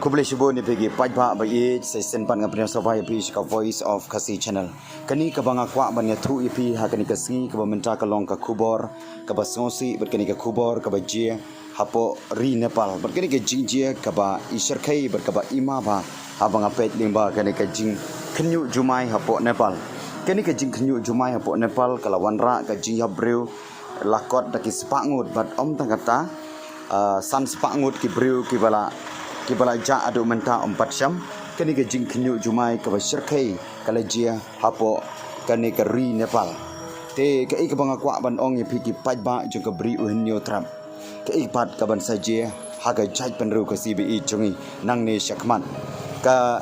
Kubli shibo ni pegi pajba ba ye se senpan ngapnya sabai pi ka Voice of Khasi channel. Kani ka banga kwa ban ya thu ipi ha kani ka si ka menta ka long ka khubor ka ba sosi ber kani ka khubor ka ba je hapo ri Nepal ber kani ka jingjie ka ba isar khai ber ka ba ima ba ha banga pet limba kani ka jing khnyu jumai hapo Nepal. Kani ka jing khnyu jumai hapo Nepal kala wanra ka jing habreu lakot da ki spangut bat om tangata san spangut ki breu ki bala ja adu menta 4 jam kani ke jing khnyu jumai ka basirkai kala jia hapo kani ke ri Nepal te ke ik banga kwa ban ong ye phiki pajba jung ka bri uhnyo tram ke ik pat ka ban saje ha ka jai pan ru ka cbi jungi nang ne shakman ka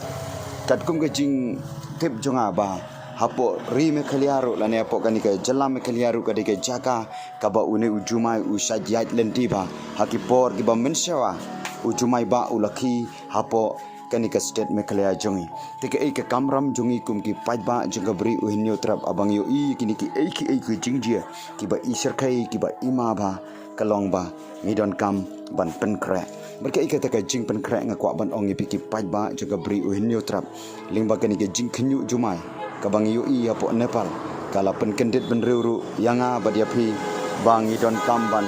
kat kum ke jing tip junga ba hapo ri me khaliaru la ne hapo kani ke jala me khaliaru ka de ke jaka ka ba une ujumai usajat lenti ba hakipor ki ba menshawa ujumai ba ulaki hapo kani ka state Meghalaya jongi teke ei ka kamram jongi kum ki pajba jonga bri uhinyo trap abang yo i kini ki ei ki jingjia ki ba isar khai ki ba ima ba kalong ba ngidon kam ban penkre berka ika taka jing penkre nga kwa ban ongi piki pajba jonga bri uhinyo trap lingba kani ke jing khnyu jumai ka bang yo i hapo Nepal kala penkendit benreuru yanga badiapi bang ngidon kam ban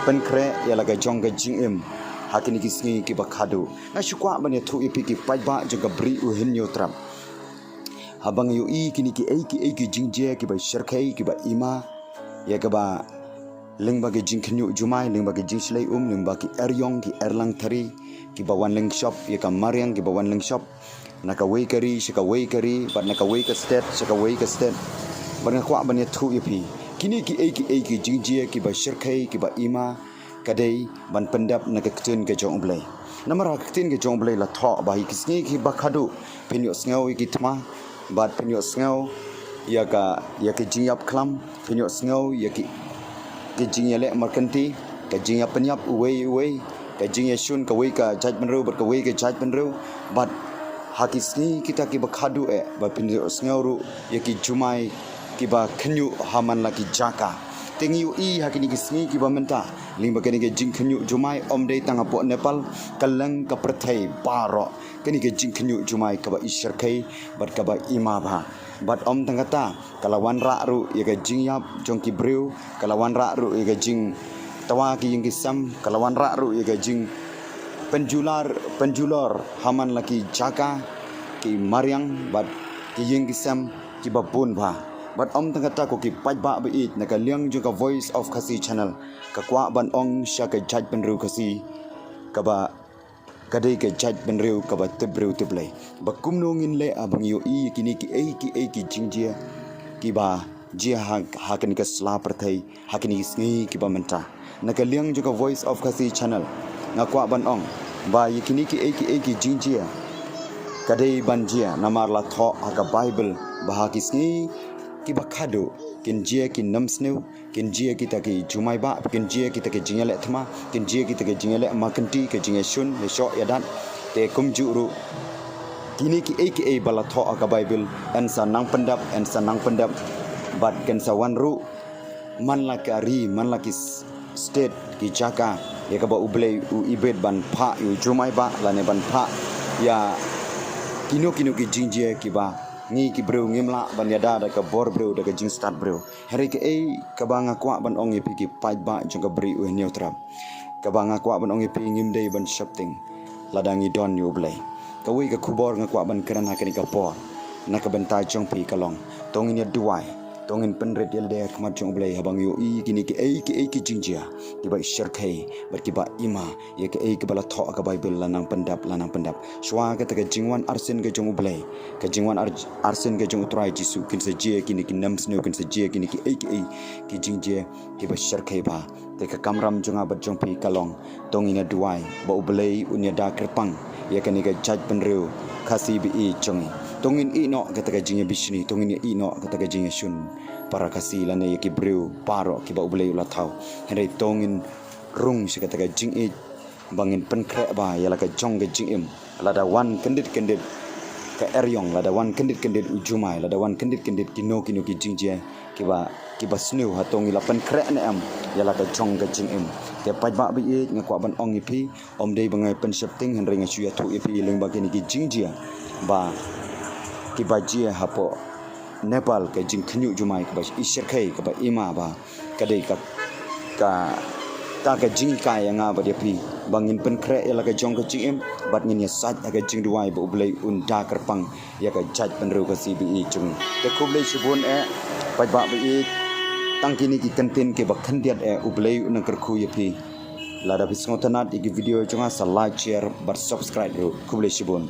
penkre yalaga jonga jing em hakini kisngi ki bakhadu na shukwa bane thu ipi ki pajba jaga bri uhinyo tram habang yu i kini ki ei ki jingje ki ba sharkai ki ba ima ya ka ba lingba ki jingkhnyu jumai lingba ki jingslei lingba ki eryong ki erlang thari ki ba wanling shop ya ka mariang ki ba wanling shop naka weikari shika weikari bat naka weika state shika weika state bane kwa bane thu ipi kini ki ei ki jingje ki ba sharkai ki ba ima kadai ban pendap na kektun ke jong blai namara kektun ke jong blai la tho ba kisngi ki bakhadu penyo sngaw ki thma bat penyo sngaw ya ke jingyap khlam penyo sngaw ya ki jingyale markanti ka jingyap penyap uwei ka jingya shun ka wei ka jaj penru bat ka wei ka jaj penru bat hakisni kita ki bakhadu ba penyo sngaw ru ya ki jumai ki ba khnyu haman la ki jaka tengi i hakini kisngi ki ba menta lingba kani ke jing khnyu jumai omdei tanga po Nepal kalang ka prathai paro kani ke jing khnyu jumai ka ba isar khai bat ka ba ima ba bat om tangata kalawan ra ru ye ka jing yap jong ki breu kalawan ra ru ye ka jing tawa ki ying sam kalawan ra ru ye ka jing penjular haman laki jaka ki mariang bat ki ying sam ki ba pun ba bat om tangata ko ki pajba ba it na ka liang jo ka Voice of Khasi channel ka kwa ban ong sha ka jaj penru khasi ka ba kadai ka jaj penru ka ba tebru teblai ba kumno ngin le abang yo i kini ki ei ki jingjia ki ba jia ha kan ka sla prathai ha kini sngi ki ba menta na ka liang jo ka Voice of Khasi channel nga kwa ban ong ba kini ki ei ki jingjia kadai ban jia namar la tho ha ka Bible ba ha ki sngi ki bakhado kin jia ki namsneu kin jia kita ki jumai ba kin jia kita ki jingale thma kin jia kita ki jingale makanti ke jinga shun le sho yadan te kumjuru kini ki ei bala tho aka Bible en sa nang pendap bat ken sa wanru man la kari man la ki state ki jaka ya ka ba ublei u ibet ban pha yu jumai ba la ne ban pha ya kino ki jingjia ki ba ngi ki breu ngimla ban yada da ka bor breu da ka jing start breu hari ke ei ka banga kwa ban ong ipi ki pajba jong ka bri u neutra ka banga kwa ban ong ipi ngim dei ban shopping ladangi don yu blai ka wi ka khubor nga kwa ban kran hakani ka por na ka bentai jong pi kalong tongin ya duai tongin penret yel de kmat jong blai habang yu i kini ki ei ki jingjia ki ba shar khai bar ki ba ima ye ke ei ka bala tho ka Bible lanang pendap shwa ka ta ka jingwan arsen ka jong blai ka jingwan arsen ka jong utrai jisu kin sa je kini ki namsnu kin sa je kini ki ei ki jingjia ki ba shar khai ba te ka kamram jonga bat jong pi kalong tongina duai ba ublai unya da krepang ye kani ka jaj penreu khasi bi jongi tongin i no ka ta ka jingya bishni tongin i no ka ta ka jingya shun para kasi lane ye ki breu paro ki ba ublai la thau henai tongin rung si ka ta ka jing i bangin penkre ba ya la ka jong ka jing im la da wan kendit ka eryong la dawan kendit ujumai la dawan kendit kino ki jingje kiba snu hatong ilapan krek ne am yala ka chong ka jing im te pajba bi e ngakwa ban ong ipi om dei bangai pen shifting hen ringa suya thu ipi leng ba ki jingje ba kiba je hapo Nepal ka jing khnyu jumai ka ba isher khai ka ba ima ba ka dei ka ta ka jing ka ya nga ba de pi bangin pen kre ya la ka jong ka jing em bat ngin ya sat ka jing duai ba ublei un da kerpang ya ka jaj pen ru ka CBE chung te kublei shibun pai ba bi tang kini ki content ke ba khandiat ublei un kerkhu ya pi la da bisngotanat iki video chunga sa like share but subscribe ru kublei shibun